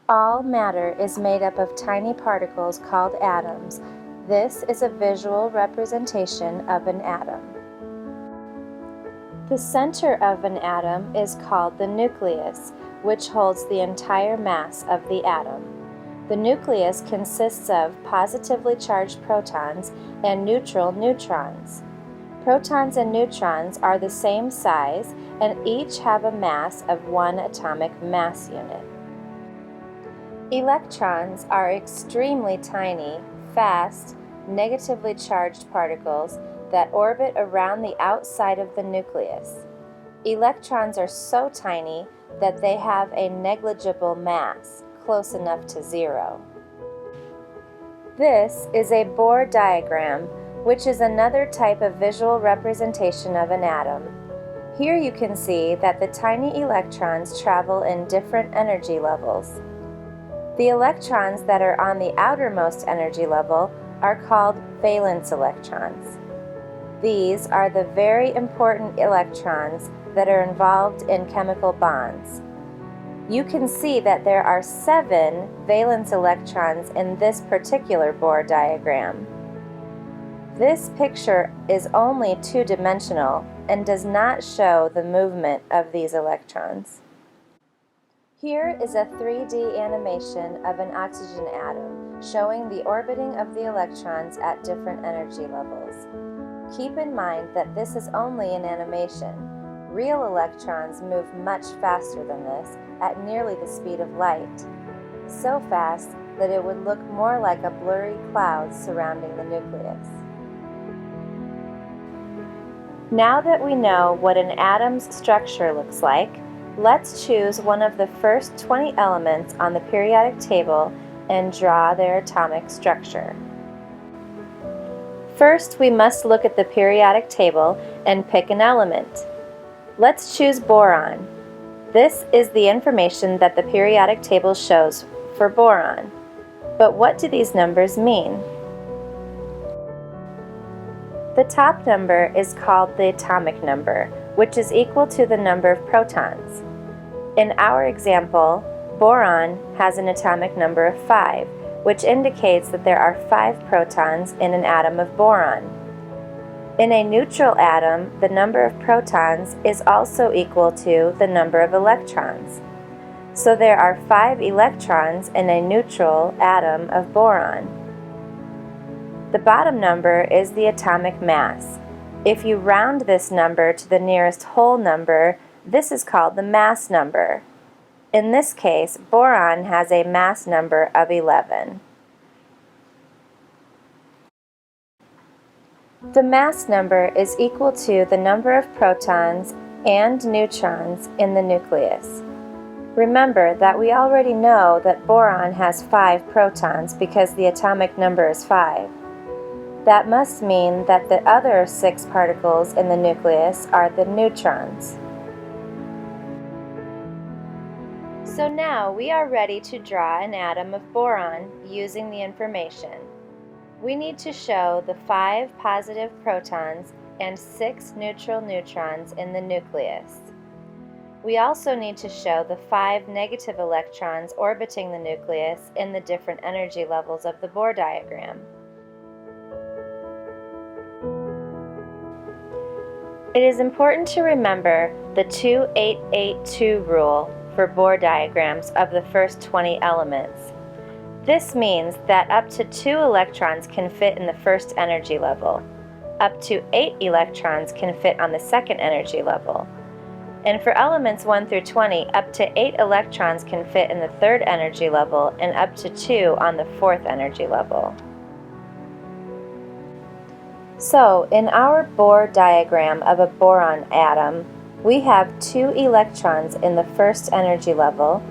All matter is made up of tiny particles called atoms. This is a visual representation of an atom. The center of an atom is called the nucleus, which holds the entire mass of the atom. The nucleus consists of positively charged protons and neutral neutrons. Protons and neutrons are the same size and each have a mass of 1 atomic mass unit. Electrons are extremely tiny, fast, negatively charged particles that orbit around the outside of the nucleus. Electrons are so tiny that they have a negligible mass, close enough to 0. This is a Bohr diagram, which is another type of visual representation of an atom. Here you can see that the tiny electrons travel in different energy levels. The electrons that are on the outermost energy level are called valence electrons. These are the very important electrons that are involved in chemical bonds. You can see that there are 7 valence electrons in this particular Bohr diagram. This picture is only two-dimensional and does not show the movement of these electrons. Here is a 3D animation of an oxygen atom showing the orbiting of the electrons at different energy levels. Keep in mind that this is only an animation. Real electrons move much faster than this, at nearly the speed of light, so fast that it would look more like a blurry cloud surrounding the nucleus. Now that we know what an atom's structure looks like, let's choose one of the first 20 elements on the periodic table and draw their atomic structure. First, we must look at the periodic table and pick an element. Let's choose boron. This is the information that the periodic table shows for boron. But what do these numbers mean? The top number is called the atomic number, which is equal to the number of protons. In our example, boron has an atomic number of 5, which indicates that there are 5 protons in an atom of boron. In a neutral atom, the number of protons is also equal to the number of electrons. So there are 5 electrons in a neutral atom of boron. The bottom number is the atomic mass. If you round this number to the nearest whole number, this is called the mass number. In this case, boron has a mass number of 11. The mass number is equal to the number of protons and neutrons in the nucleus. Remember that we already know that boron has 5 protons because the atomic number is 5. That must mean that the other 6 particles in the nucleus are the neutrons. So now we are ready to draw an atom of boron using the information. We need to show the 5 positive protons and 6 neutral neutrons in the nucleus. We also need to show the 5 negative electrons orbiting the nucleus in the different energy levels of the Bohr diagram. It is important to remember the 2882 rule for Bohr diagrams of the first 20 elements. This means that up to 2 electrons can fit in the first energy level. Up to 8 electrons can fit on the second energy level. And for elements 1 through 20, up to 8 electrons can fit in the third energy level and up to 2 on the fourth energy level. So, in our Bohr diagram of a boron atom, we have 2 electrons in the first energy level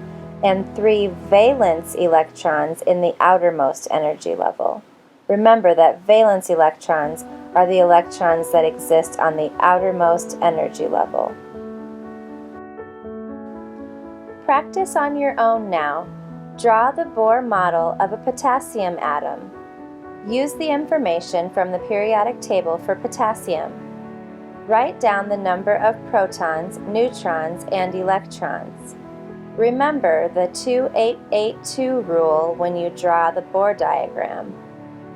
and 3 valence electrons in the outermost energy level. Remember that valence electrons are the electrons that exist on the outermost energy level. Practice on your own now. Draw the Bohr model of a potassium atom. Use the information from the periodic table for potassium. Write down the number of protons, neutrons, and electrons. Remember the 2882 rule when you draw the Bohr diagram.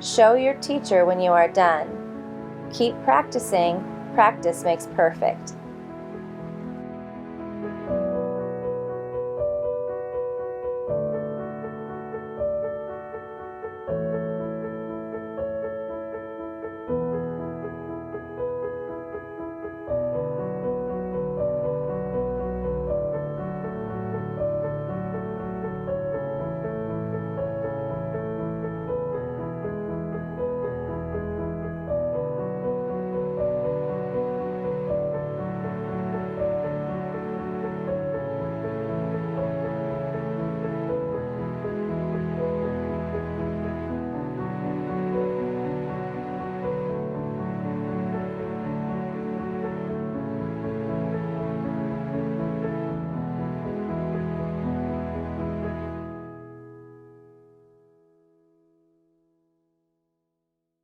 Show your teacher when you are done. Keep practicing. Practice makes perfect.